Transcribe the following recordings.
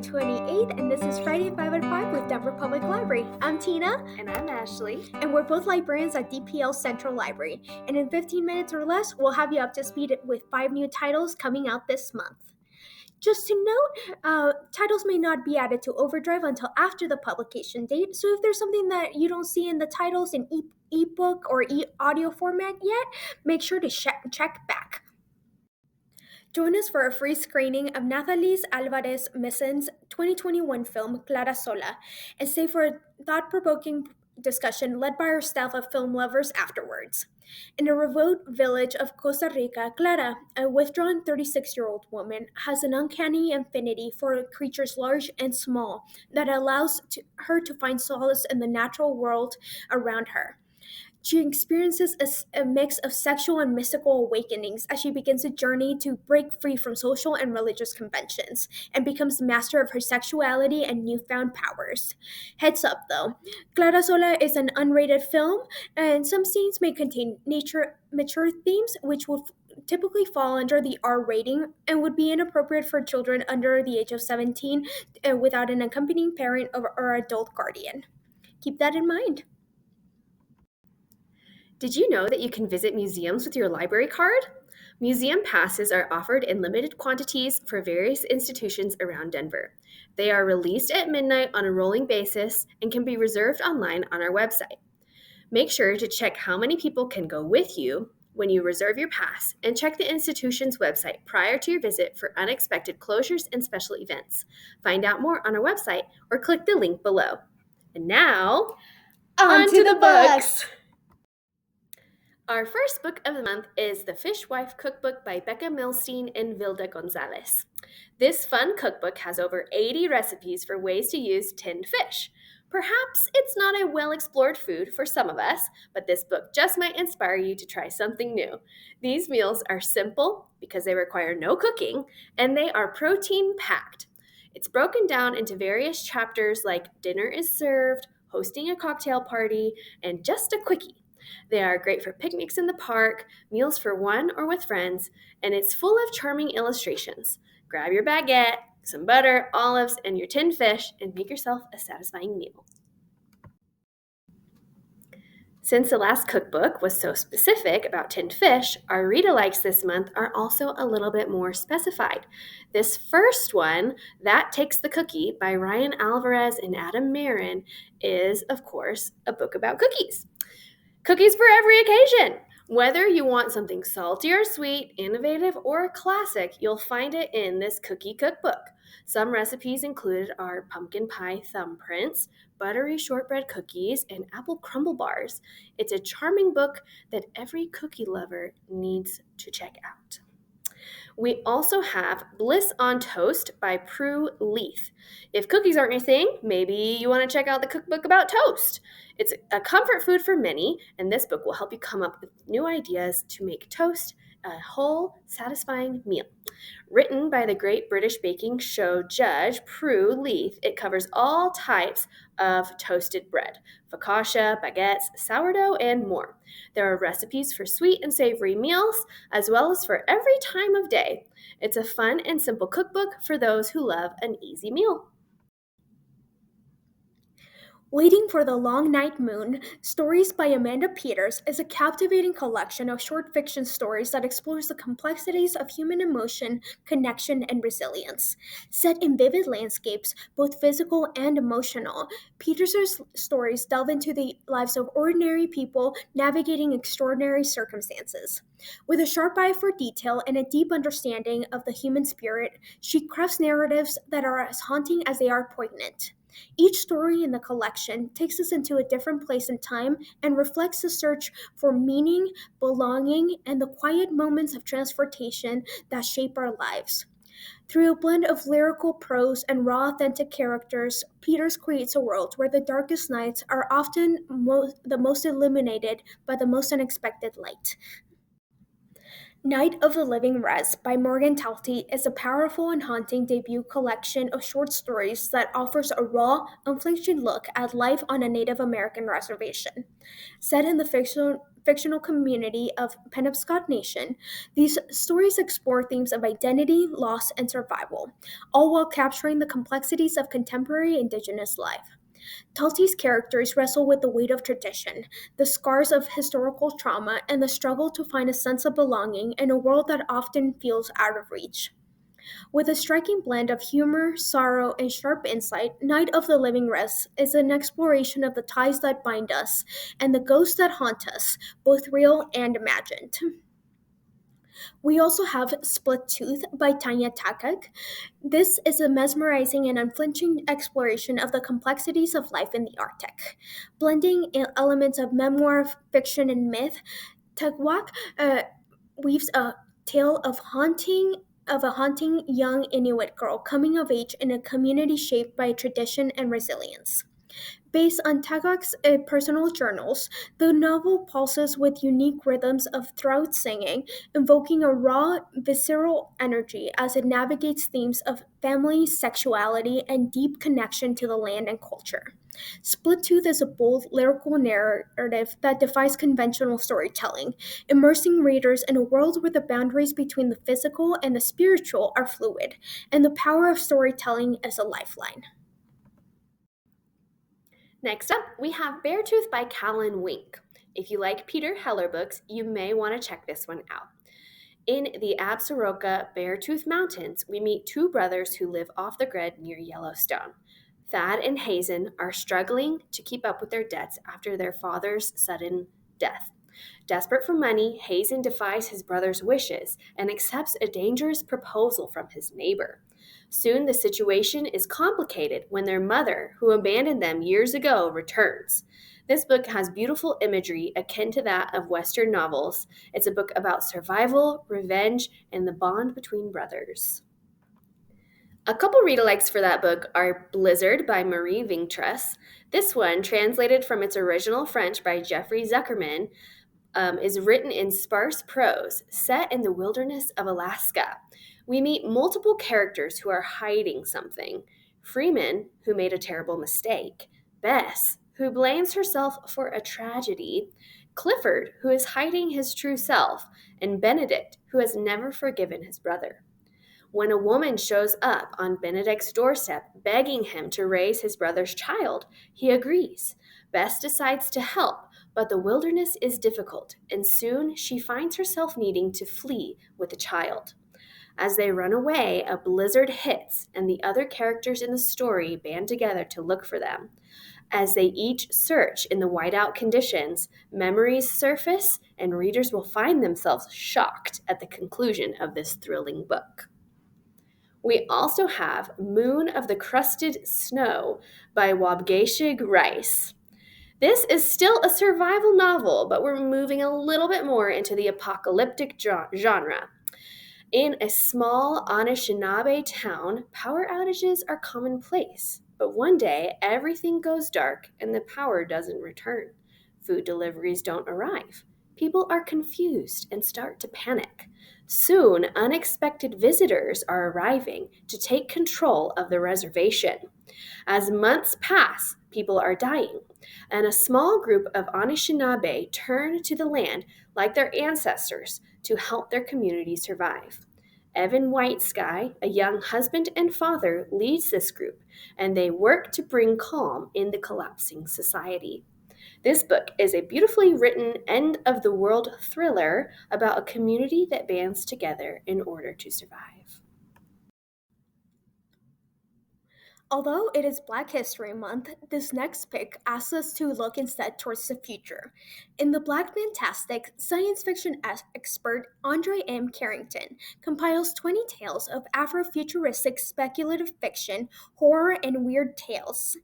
February 28th, and this is Friday 5 at 5 with Denver Public Library. I'm Tina. And I'm Ashley. And we're both librarians at DPL Central Library. And in 15 minutes or less, we'll have you up to speed with 5 new titles coming out this month. Just to note, titles may not be added to Overdrive until after the publication date, so if there's something that you don't see in the titles in ebook or audio format yet, make sure to check back. Join us for a free screening of Nathalie Alvarez Messen's 2021 film Clara Sola, and stay for a thought-provoking discussion led by our staff of film lovers afterwards. In a remote village of Costa Rica, Clara, a withdrawn 36-year-old woman, has an uncanny affinity for creatures large and small that allows her to find solace in the natural world around her. She experiences a mix of sexual and mystical awakenings as she begins a journey to break free from social and religious conventions and becomes master of her sexuality and newfound powers. Heads up though, Clara Sola is an unrated film, and some scenes may contain mature themes which would typically fall under the R rating and would be inappropriate for children under the age of 17 without an accompanying parent or adult guardian. Keep that in mind. Did you know that you can visit museums with your library card? Museum passes are offered in limited quantities for various institutions around Denver. They are released at midnight on a rolling basis and can be reserved online on our website. Make sure to check how many people can go with you when you reserve your pass, and check the institution's website prior to your visit for unexpected closures and special events. Find out more on our website or click the link below. And now, on to the books! Our first book of the month is The Fishwife Cookbook by Becca Milstein and Vilda Gonzalez. This fun cookbook has over 80 recipes for ways to use tinned fish. Perhaps it's not a well-explored food for some of us, but this book just might inspire you to try something new. These meals are simple because they require no cooking, and they are protein-packed. It's broken down into various chapters like dinner is served, hosting a cocktail party, and just a quickie. They are great for picnics in the park, meals for one or with friends, and it's full of charming illustrations. Grab your baguette, some butter, olives, and your tinned fish, and make yourself a satisfying meal. Since the last cookbook was so specific about tinned fish, our read-alikes this month are also a little bit more specified. This first one, That Takes the Cookie by Ryan Alvarez and Adam Marin, is, of course, a book about cookies. Cookies for every occasion! Whether you want something salty or sweet, innovative or classic, you'll find it in this cookie cookbook. Some recipes included are pumpkin pie thumbprints, buttery shortbread cookies, and apple crumble bars. It's a charming book that every cookie lover needs to check out. We also have Bliss on Toast by Prue Leith. If cookies aren't your thing, maybe you want to check out the cookbook about toast. It's a comfort food for many, and this book will help you come up with new ideas to make toast a whole, satisfying meal. Written by the Great British Baking Show judge Prue Leith, it covers all types of toasted bread, focaccia, baguettes, sourdough, and more. There are recipes for sweet and savory meals, as well as for every time of day. It's a fun and simple cookbook for those who love an easy meal. Waiting for the Long Night Moon, Stories by Amanda Peters, is a captivating collection of short fiction stories that explores the complexities of human emotion, connection, and resilience. Set in vivid landscapes, both physical and emotional, Peters' stories delve into the lives of ordinary people navigating extraordinary circumstances. With a sharp eye for detail and a deep understanding of the human spirit, she crafts narratives that are as haunting as they are poignant. Each story in the collection takes us into a different place in time and reflects the search for meaning, belonging, and the quiet moments of transportation that shape our lives. Through a blend of lyrical prose and raw, authentic characters, Peters creates a world where the darkest nights are often the most illuminated by the most unexpected light. Night of the Living Rest by Morgan Talty is a powerful and haunting debut collection of short stories that offers a raw, unflinching look at life on a Native American reservation. Set in the fictional community of Penobscot Nation, these stories explore themes of identity, loss, and survival, all while capturing the complexities of contemporary Indigenous life. Tulsi's characters wrestle with the weight of tradition, the scars of historical trauma, and the struggle to find a sense of belonging in a world that often feels out of reach. With a striking blend of humor, sorrow, and sharp insight, Night of the Living Rest is an exploration of the ties that bind us and the ghosts that haunt us, both real and imagined. We also have Split Tooth by Tanya Takak. This is a mesmerizing and unflinching exploration of the complexities of life in the Arctic. Blending elements of memoir, fiction, and myth, Tagwak weaves a tale of a haunting young Inuit girl coming of age in a community shaped by tradition and resilience. Based on Tagak's personal journals, the novel pulses with unique rhythms of throat singing, invoking a raw, visceral energy as it navigates themes of family, sexuality, and deep connection to the land and culture. Split Tooth is a bold, lyrical narrative that defies conventional storytelling, immersing readers in a world where the boundaries between the physical and the spiritual are fluid, and the power of storytelling as a lifeline. Next up, we have Beartooth by Callan Wink. If you like Peter Heller books, you may want to check this one out. In the Absaroka Beartooth Mountains, we meet two brothers who live off the grid near Yellowstone. Thad and Hazen are struggling to keep up with their debts after their father's sudden death. Desperate for money, Hazen defies his brother's wishes and accepts a dangerous proposal from his neighbor. Soon the situation is complicated when their mother, who abandoned them years ago, returns. This book has beautiful imagery akin to that of Western novels. It's a book about survival, revenge, and the bond between brothers. A couple read-alikes for that book are Blizzard by Marie Vingtress. This one, translated from its original French by Jeffrey Zuckerman, is written in sparse prose, set in the wilderness of Alaska. We meet multiple characters who are hiding something. Freeman, who made a terrible mistake. Bess, who blames herself for a tragedy. Clifford, who is hiding his true self. And Benedict, who has never forgiven his brother. When a woman shows up on Benedict's doorstep begging him to raise his brother's child, he agrees. Bess decides to help, but the wilderness is difficult, and soon she finds herself needing to flee with the child. As they run away, a blizzard hits, and the other characters in the story band together to look for them. As they each search in the whiteout conditions, memories surface, and readers will find themselves shocked at the conclusion of this thrilling book. We also have Moon of the Crusted Snow by Wabgeshig Rice. This is still a survival novel, but we're moving a little bit more into the apocalyptic genre. In a small Anishinaabe town, power outages are commonplace. But one day, everything goes dark and the power doesn't return. Food deliveries don't arrive. People are confused and start to panic. Soon, unexpected visitors are arriving to take control of the reservation. As months pass, people are dying, and a small group of Anishinaabe turn to the land like their ancestors to help their community survive. Evan Whitesky, a young husband and father, leads this group, and they work to bring calm in the collapsing society. This book is a beautifully written end-of-the-world thriller about a community that bands together in order to survive. Although it is Black History Month, this next pick asks us to look instead towards the future. In the Black Fantastic, science fiction expert Andre M. Carrington compiles 20 tales of Afrofuturistic speculative fiction, horror, and weird tales.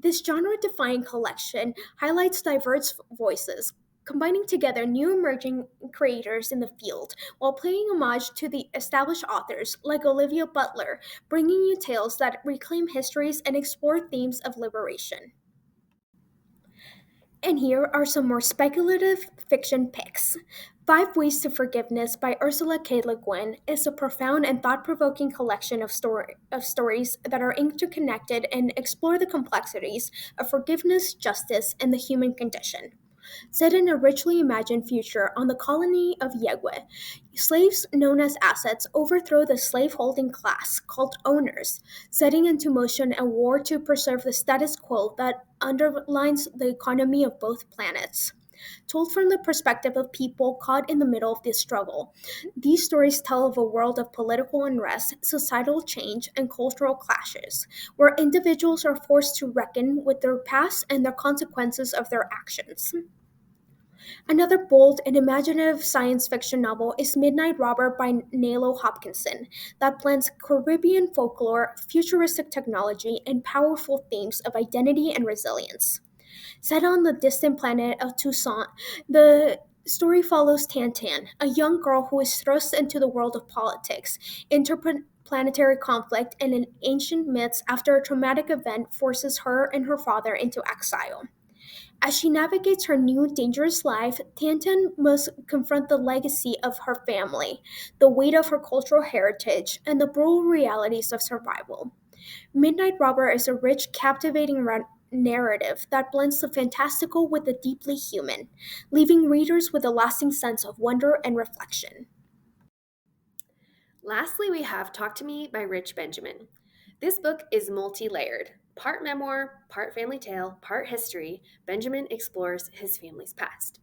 This genre-defying collection highlights diverse voices, combining together new emerging creators in the field while paying homage to the established authors like Olivia Butler, bringing you tales that reclaim histories and explore themes of liberation. And here are some more speculative fiction picks. Five Ways to Forgiveness by Ursula K. Le Guin is a profound and thought provoking collection of stories that are interconnected and explore the complexities of forgiveness, justice, and the human condition. Set in a richly imagined future on the colony of Yegwe, slaves known as assets overthrow the slaveholding class, called owners, setting into motion a war to preserve the status quo that underlines the economy of both planets. Told from the perspective of people caught in the middle of this struggle, these stories tell of a world of political unrest, societal change, and cultural clashes, where individuals are forced to reckon with their past and the consequences of their actions. Another bold and imaginative science fiction novel is Midnight Robber by Nalo Hopkinson, that blends Caribbean folklore, futuristic technology, and powerful themes of identity and resilience. Set on the distant planet of Toussaint, the story follows Tantan, a young girl who is thrust into the world of politics, interplanetary conflict, and an ancient myths after a traumatic event forces her and her father into exile. As she navigates her new dangerous life, Tantan must confront the legacy of her family, the weight of her cultural heritage, and the brutal realities of survival. Midnight Robber is a rich, captivating narrative that blends the fantastical with the deeply human, leaving readers with a lasting sense of wonder and reflection. Lastly, we have Talk to Me by Rich Benjamin. This book is multi-layered. Part memoir, part family tale, part history, Benjamin explores his family's past.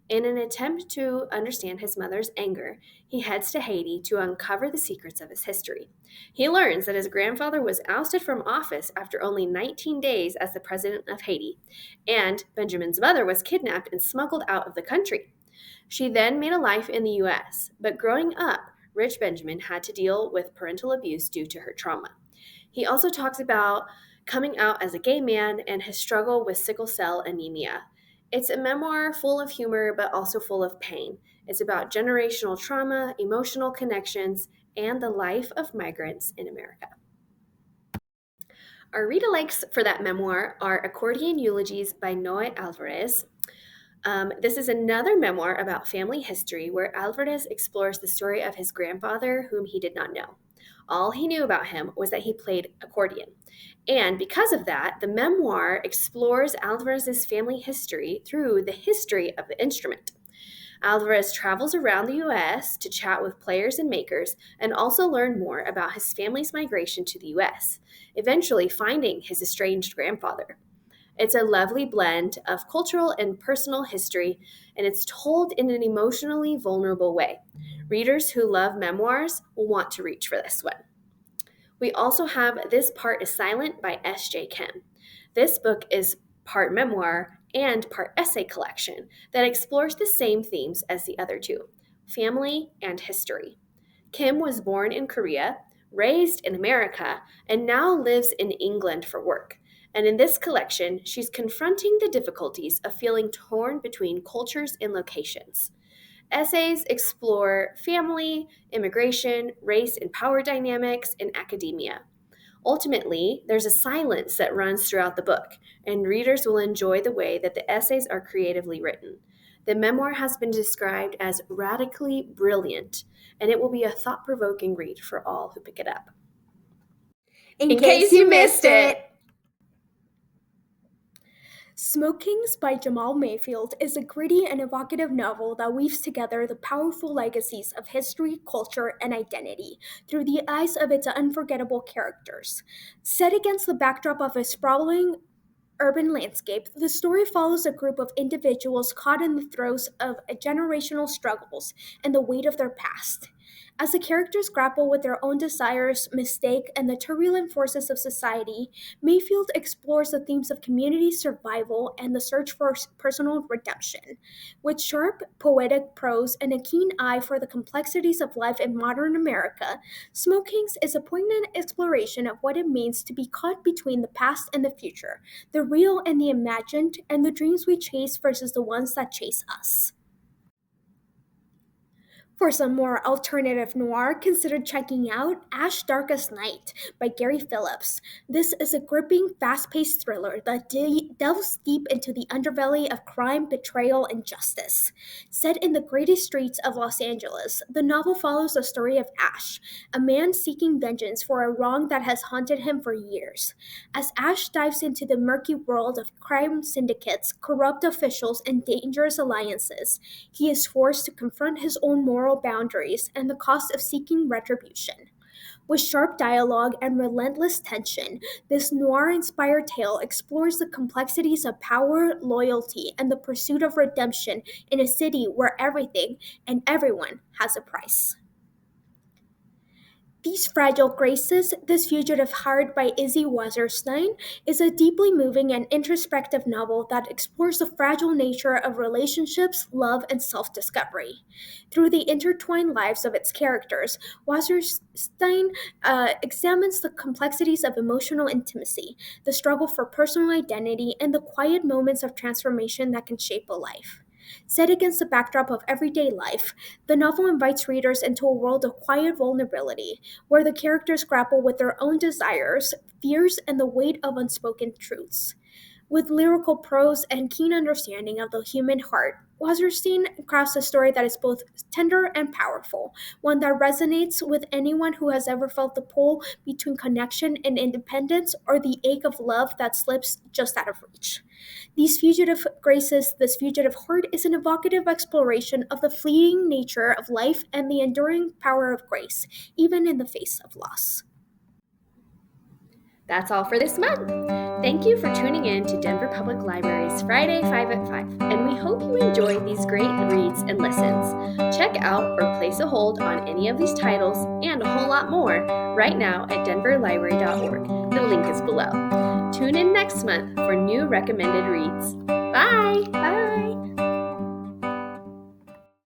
In an attempt to understand his mother's anger, he heads to Haiti to uncover the secrets of his history. He learns that his grandfather was ousted from office after only 19 days as the president of Haiti, and Benjamin's mother was kidnapped and smuggled out of the country. She then made a life in the US, but growing up, Rich Benjamin had to deal with parental abuse due to her trauma. He also talks about coming out as a gay man and his struggle with sickle cell anemia. It's a memoir full of humor but also full of pain. It's about generational trauma, emotional connections, and the life of migrants in America. Our read-alikes for that memoir are Accordion Eulogies by Noé Alvarez. This is another memoir about family history where Alvarez explores the story of his grandfather, whom he did not know. All he knew about him was that he played accordion. And because of that, the memoir explores Alvarez's family history through the history of the instrument. Alvarez travels around the U.S. to chat with players and makers and also learn more about his family's migration to the U.S., eventually finding his estranged grandfather. It's a lovely blend of cultural and personal history, and it's told in an emotionally vulnerable way. Readers who love memoirs will want to reach for this one. We also have This Part is Silent by S.J. Kim. This book is part memoir and part essay collection that explores the same themes as the other two: family and history. Kim was born in Korea, raised in America, and now lives in England for work. And in this collection, she's confronting the difficulties of feeling torn between cultures and locations. Essays explore family, immigration, race and power dynamics, and academia. Ultimately, there's a silence that runs throughout the book, and readers will enjoy the way that the essays are creatively written. The memoir has been described as radically brilliant, and it will be a thought-provoking read for all who pick it up. In case you missed it! Smoke Kings by Jamal Mayfield is a gritty and evocative novel that weaves together the powerful legacies of history, culture, and identity through the eyes of its unforgettable characters. Set against the backdrop of a sprawling urban landscape, the story follows a group of individuals caught in the throes of generational struggles and the weight of their past. As the characters grapple with their own desires, mistake, and the turbulent forces of society, Mayfield explores the themes of community survival and the search for personal redemption. With sharp, poetic prose and a keen eye for the complexities of life in modern America, Smoke Kings is a poignant exploration of what it means to be caught between the past and the future, the real and the imagined, and the dreams we chase versus the ones that chase us. For some more alternative noir, consider checking out Ash Darkest Night by Gary Phillips. This is a gripping, fast-paced thriller that delves deep into the underbelly of crime, betrayal, and justice. Set in the gritty streets of Los Angeles, the novel follows the story of Ash, a man seeking vengeance for a wrong that has haunted him for years. As Ash dives into the murky world of crime syndicates, corrupt officials, and dangerous alliances, he is forced to confront his own moral boundaries and the cost of seeking retribution. With sharp dialogue and relentless tension, this noir-inspired tale explores the complexities of power, loyalty, and the pursuit of redemption in a city where everything and everyone has a price. These Fragile Graces, This Fugitive Heart by Izzy Wasserstein, is a deeply moving and introspective novel that explores the fragile nature of relationships, love, and self-discovery. Through the intertwined lives of its characters, Wasserstein examines the complexities of emotional intimacy, the struggle for personal identity, and the quiet moments of transformation that can shape a life. Set against the backdrop of everyday life, the novel invites readers into a world of quiet vulnerability, where the characters grapple with their own desires, fears, and the weight of unspoken truths. With lyrical prose and keen understanding of the human heart, Wasserstein crafts a story that is both tender and powerful, one that resonates with anyone who has ever felt the pull between connection and independence or the ache of love that slips just out of reach. These Fugitive Graces, This Fugitive Heart is an evocative exploration of the fleeting nature of life and the enduring power of grace, even in the face of loss. That's all for this month. Thank you for tuning in to Denver Public Library's Friday 5 at 5, and we hope you enjoy these great reads and listens. Check out or place a hold on any of these titles and a whole lot more right now at denverlibrary.org. The link is below. Tune in next month for new recommended reads. Bye! Bye!